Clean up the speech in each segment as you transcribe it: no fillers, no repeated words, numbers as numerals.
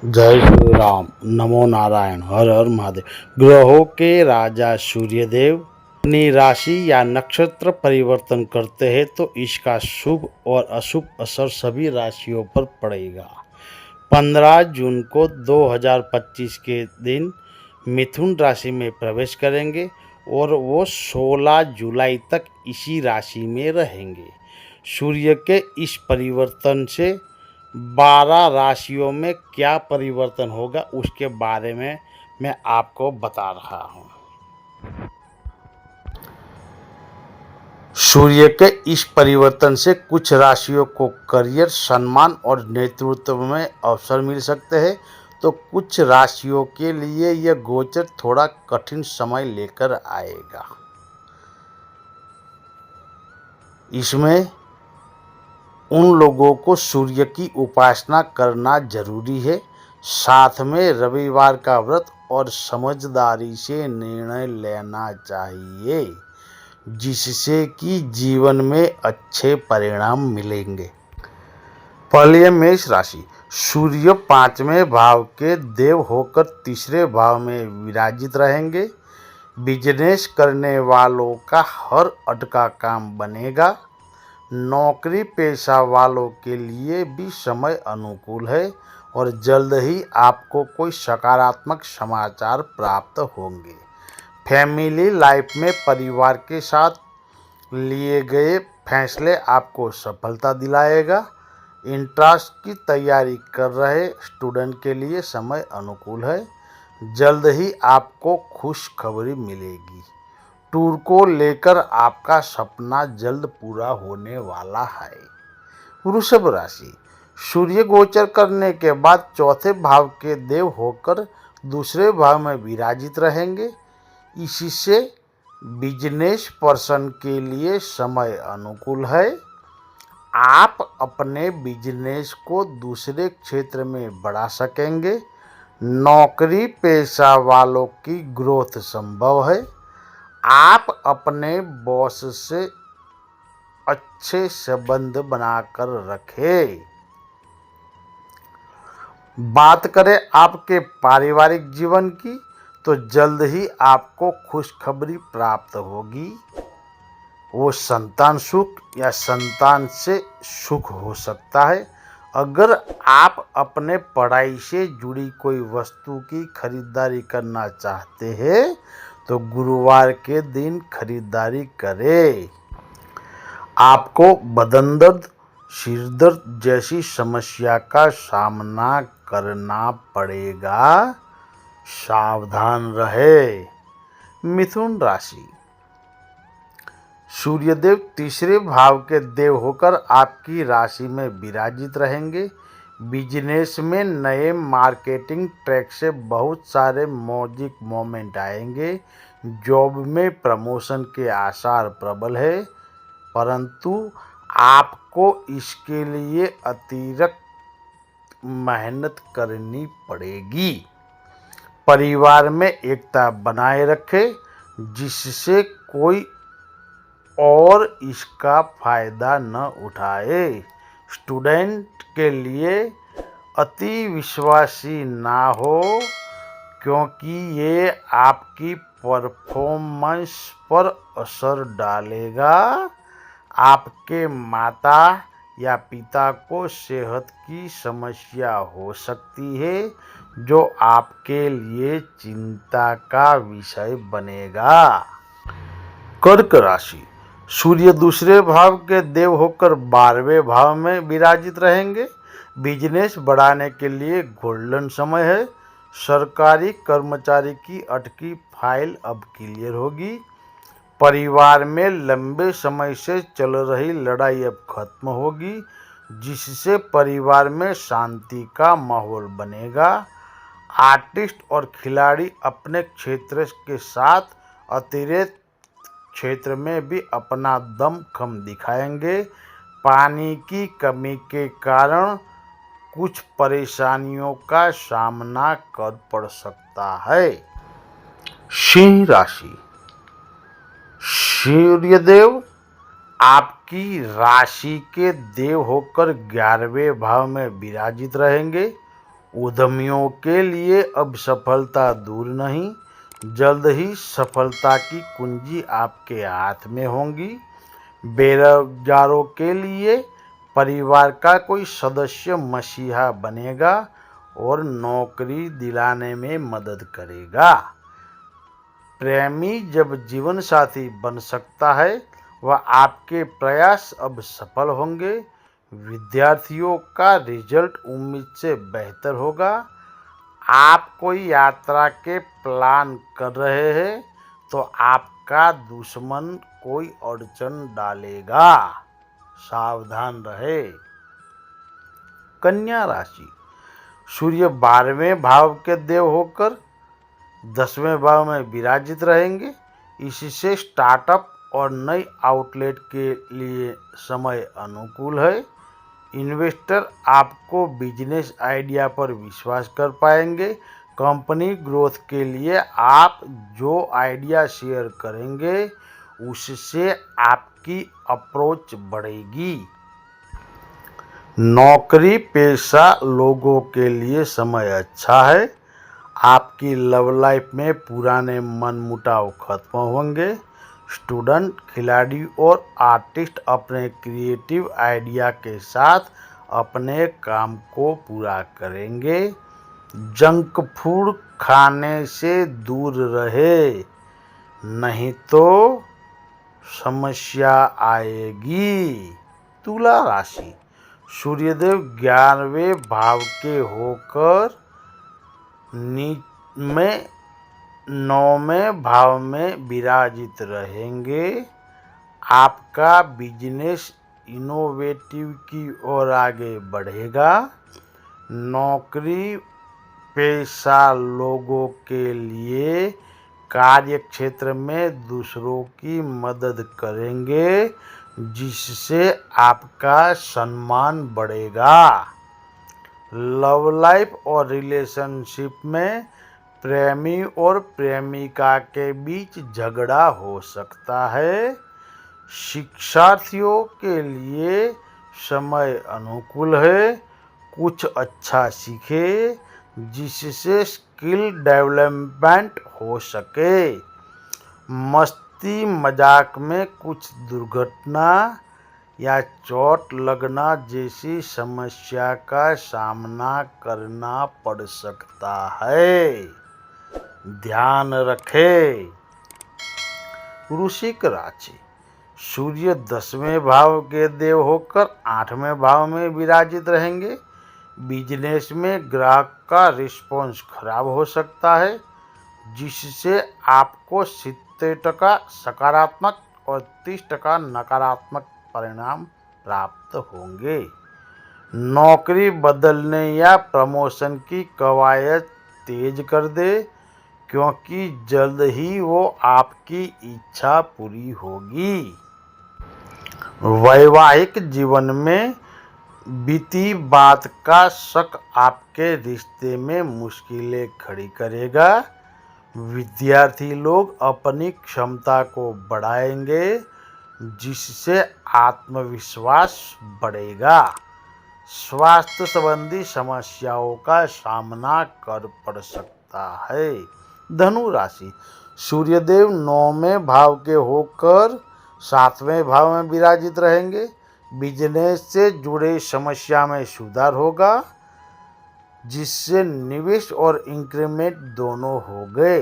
जय श्री राम। नमो नारायण। हर हर महादेव। ग्रहों के राजा सूर्यदेव अपनी राशि या नक्षत्र परिवर्तन करते हैं तो इसका शुभ और अशुभ असर सभी राशियों पर पड़ेगा। 15 जून को 2025 के दिन मिथुन राशि में प्रवेश करेंगे और वो 16 जुलाई तक इसी राशि में रहेंगे। सूर्य के इस परिवर्तन से 12 राशियों में क्या परिवर्तन होगा उसके बारे में मैं आपको बता रहा हूँ। सूर्य के इस परिवर्तन से कुछ राशियों को करियर, सम्मान और नेतृत्व में अवसर मिल सकते हैं, तो कुछ राशियों के लिए यह गोचर थोड़ा कठिन समय लेकर आएगा। इसमें उन लोगों को सूर्य की उपासना करना जरूरी है। साथ में रविवार का व्रत और समझदारी से निर्णय लेना चाहिए, जिससे कि जीवन में अच्छे परिणाम मिलेंगे। पहले मेष राशि। सूर्य 5वें भाव के देव होकर तीसरे भाव में विराजित रहेंगे। बिजनेस करने वालों का हर अटका काम बनेगा। नौकरी पेशा वालों के लिए भी समय अनुकूल है और जल्द ही आपको कोई सकारात्मक समाचार प्राप्त होंगे। फैमिली लाइफ में परिवार के साथ लिए गए फैसले आपको सफलता दिलाएगा। इंट्रांस की तैयारी कर रहे स्टूडेंट के लिए समय अनुकूल है। जल्द ही आपको खुशखबरी मिलेगी। टूर को लेकर आपका सपना जल्द पूरा होने वाला है। वृषभ राशि। सूर्य गोचर करने के बाद चौथे भाव के देव होकर दूसरे भाव में विराजित रहेंगे। इससे बिजनेस पर्सन के लिए समय अनुकूल है। आप अपने बिजनेस को दूसरे क्षेत्र में बढ़ा सकेंगे। नौकरी पेशा वालों की ग्रोथ संभव है। आप अपने बॉस से अच्छे संबंध बनाकर रखें। बात करें आपके पारिवारिक जीवन की, तो जल्द ही आपको खुशखबरी प्राप्त होगी। वो संतान सुख या संतान से सुख हो सकता है। अगर आप अपने पढ़ाई से जुड़ी कोई वस्तु की खरीदारी करना चाहते हैं तो गुरुवार के दिन खरीदारी करें। आपको बदन दर्द, सिर दर्द जैसी समस्या का सामना करना पड़ेगा। सावधान रहे। मिथुन राशि। सूर्यदेव तीसरे भाव के देव होकर आपकी राशि में विराजित रहेंगे। बिजनेस में नए मार्केटिंग ट्रैक से बहुत सारे मौजिक मोमेंट आएंगे। जॉब में प्रमोशन के आसार प्रबल है, परंतु आपको इसके लिए अतिरिक्त मेहनत करनी पड़ेगी। परिवार में एकता बनाए रखें, जिससे कोई और इसका फायदा न उठाए। स्टूडेंट के लिए अति विश्वासी ना हो, क्योंकि ये आपकी परफॉर्मेंस पर असर डालेगा। आपके माता या पिता को सेहत की समस्या हो सकती है, जो आपके लिए चिंता का विषय बनेगा। कर्क राशि। सूर्य दूसरे भाव के देव होकर 12वें भाव में विराजित रहेंगे। बिजनेस बढ़ाने के लिए गोल्डन समय है। सरकारी कर्मचारी की अटकी फाइल अब क्लियर होगी। परिवार में लंबे समय से चल रही लड़ाई अब खत्म होगी, जिससे परिवार में शांति का माहौल बनेगा। आर्टिस्ट और खिलाड़ी अपने क्षेत्र के साथ अतिरिक्त क्षेत्र में भी अपना दमखम दिखाएंगे। पानी की कमी के कारण कुछ परेशानियों का सामना कर पड़ सकता है। सिंह राशि। सूर्यदेव आपकी राशि के देव होकर 11वें भाव में विराजित रहेंगे। उद्यमियों के लिए अब सफलता दूर नहीं, जल्द ही सफलता की कुंजी आपके हाथ में होंगी। बेरोजगारों के लिए परिवार का कोई सदस्य मसीहा बनेगा और नौकरी दिलाने में मदद करेगा। प्रेमी जब जीवन साथी बन सकता है, वह आपके प्रयास अब सफल होंगे। विद्यार्थियों का रिजल्ट उम्मीद से बेहतर होगा। आप कोई यात्रा के प्लान कर रहे हैं तो आपका दुश्मन कोई अड़चन डालेगा, सावधान रहे। कन्या राशि, सूर्य 12वें भाव के देव होकर 10वें भाव में विराजित रहेंगे। इससे स्टार्टअप और नई आउटलेट के लिए समय अनुकूल है। इन्वेस्टर आपको बिजनेस आइडिया पर विश्वास कर पाएंगे। कंपनी ग्रोथ के लिए आप जो आइडिया शेयर करेंगे उससे आपकी अप्रोच बढ़ेगी। नौकरी पेशा लोगों के लिए समय अच्छा है। आपकी लव लाइफ में पुराने मनमुटाव खत्म होंगे। स्टूडेंट, खिलाड़ी और आर्टिस्ट अपने क्रिएटिव आइडिया के साथ अपने काम को पूरा करेंगे। जंक फूड खाने से दूर रहे, नहीं तो समस्या आएगी। तुला राशि, सूर्यदेव 11वें भाव के होकर में 9वें भाव में विराजित रहेंगे। आपका बिजनेस इनोवेटिव की ओर आगे बढ़ेगा। नौकरी पेशा लोगों के लिए कार्य क्षेत्र में दूसरों की मदद करेंगे, जिससे आपका सम्मान बढ़ेगा। लव लाइफ और रिलेशनशिप में प्रेमी और प्रेमिका के बीच झगड़ा हो सकता है। शिक्षार्थियों के लिए समय अनुकूल है। कुछ अच्छा सीखे जिससे स्किल डेवलपमेंट हो सके। मस्ती मजाक में कुछ दुर्घटना या चोट लगना जैसी समस्या का सामना करना पड़ सकता है, ध्यान रखें। वृश्चिक राशि, सूर्य 10वें भाव के देव होकर 8वें भाव में विराजित रहेंगे। बिजनेस में ग्राहक का रिस्पॉन्स खराब हो सकता है, जिससे आपको 70% सकारात्मक और 30% नकारात्मक परिणाम प्राप्त होंगे। नौकरी बदलने या प्रमोशन की कवायद तेज कर दे, क्योंकि जल्द ही वो आपकी इच्छा पूरी होगी। वैवाहिक जीवन में बीती बात का शक आपके रिश्ते में मुश्किलें खड़ी करेगा। विद्यार्थी लोग अपनी क्षमता को बढ़ाएंगे, जिससे आत्मविश्वास बढ़ेगा। स्वास्थ्य संबंधी समस्याओं का सामना कर पड़ सकता है। धनु राशि, सूर्यदेव 9वें भाव के होकर 7वें भाव में विराजित रहेंगे। बिजनेस से जुड़े समस्या में सुधार होगा, जिससे निवेश और इंक्रीमेंट दोनों हो गए।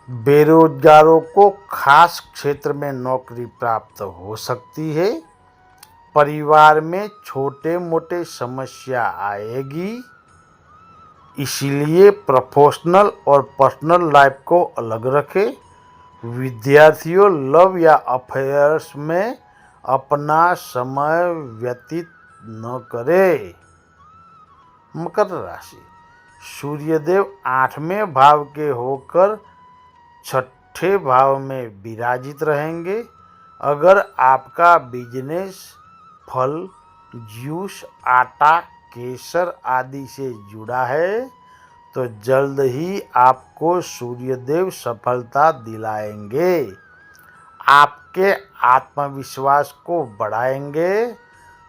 बेरोजगारों को खास क्षेत्र में नौकरी प्राप्त हो सकती है। परिवार में छोटे मोटे समस्या आएगी, इसलिए प्रोफेशनल और पर्सनल लाइफ को अलग रखें। विद्यार्थियों लव या अफेयर्स में अपना समय व्यतीत न करें। मकर राशि, सूर्यदेव 8वें भाव के होकर 6ठे भाव में विराजित रहेंगे। अगर आपका बिजनेस फल, जूस, आटा, केसर आदि से जुड़ा है तो जल्द ही आपको सूर्यदेव सफलता दिलाएंगे। आपके आत्मविश्वास को बढ़ाएंगे।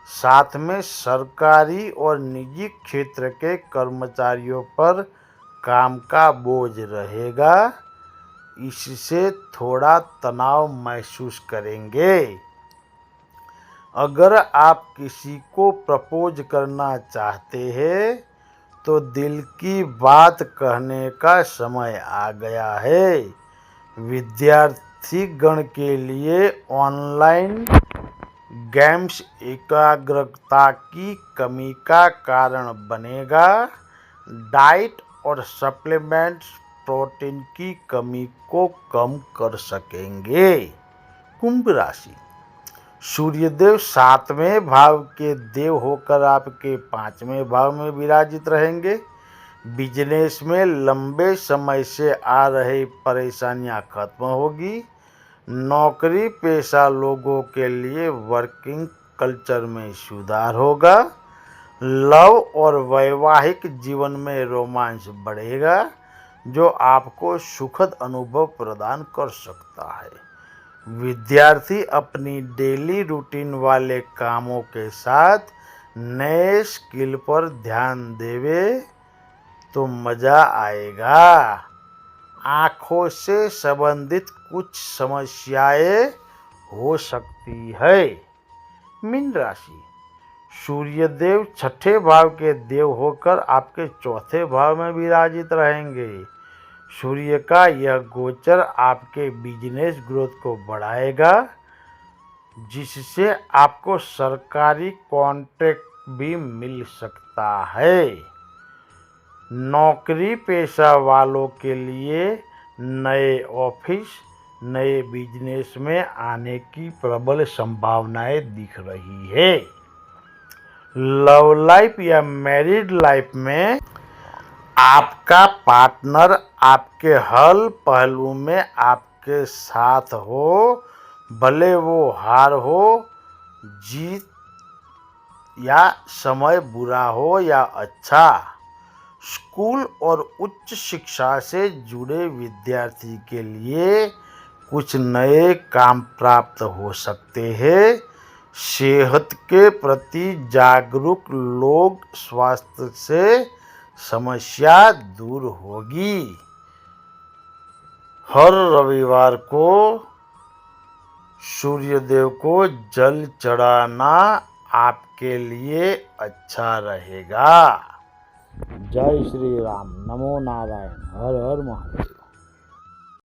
साथ में सरकारी और निजी क्षेत्र के कर्मचारियों पर काम का बोझ रहेगा। इससे थोड़ा तनाव महसूस करेंगे। अगर आप किसी को प्रपोज करना चाहते हैं तो दिल की बात कहने का समय आ गया है। विद्यार्थी गण के लिए ऑनलाइन गेम्स एकाग्रता की कमी का कारण बनेगा। डाइट और सप्लीमेंट्स प्रोटीन की कमी को कम कर सकेंगे। कुंभ राशि, सूर्यदेव 7वें भाव के देव होकर आपके 5वें भाव में विराजित रहेंगे। बिजनेस में लंबे समय से आ रही परेशानियां खत्म होगी। नौकरी पेशा लोगों के लिए वर्किंग कल्चर में सुधार होगा। लव और वैवाहिक जीवन में रोमांस बढ़ेगा, जो आपको सुखद अनुभव प्रदान कर सकता है। विद्यार्थी अपनी डेली रूटीन वाले कामों के साथ नए स्किल पर ध्यान देवे तो मजा आएगा। आँखों से संबंधित कुछ समस्याएं हो सकती है। मीन राशि, सूर्यदेव 6ठे भाव के देव होकर आपके 4थे भाव में विराजित रहेंगे। सूर्य का यह गोचर आपके बिजनेस ग्रोथ को बढ़ाएगा, जिससे आपको सरकारी कॉन्ट्रैक्ट भी मिल सकता है। नौकरी पेशा वालों के लिए नए ऑफिस, नए बिजनेस में आने की प्रबल संभावनाएं दिख रही है। लव लाइफ या मैरिड लाइफ में आपका पार्टनर आपके हर पहलू में आपके साथ हो, भले वो हार हो, जीत या समय बुरा हो या अच्छा। स्कूल और उच्च शिक्षा से जुड़े विद्यार्थी के लिए कुछ नए काम प्राप्त हो सकते हैं। सेहत के प्रति जागरूक लोग स्वास्थ्य से समस्या दूर होगी। हर रविवार को सूर्यदेव को जल चढ़ाना आपके लिए अच्छा रहेगा। जय श्री राम। नमो नारायण। हर हर महादेव।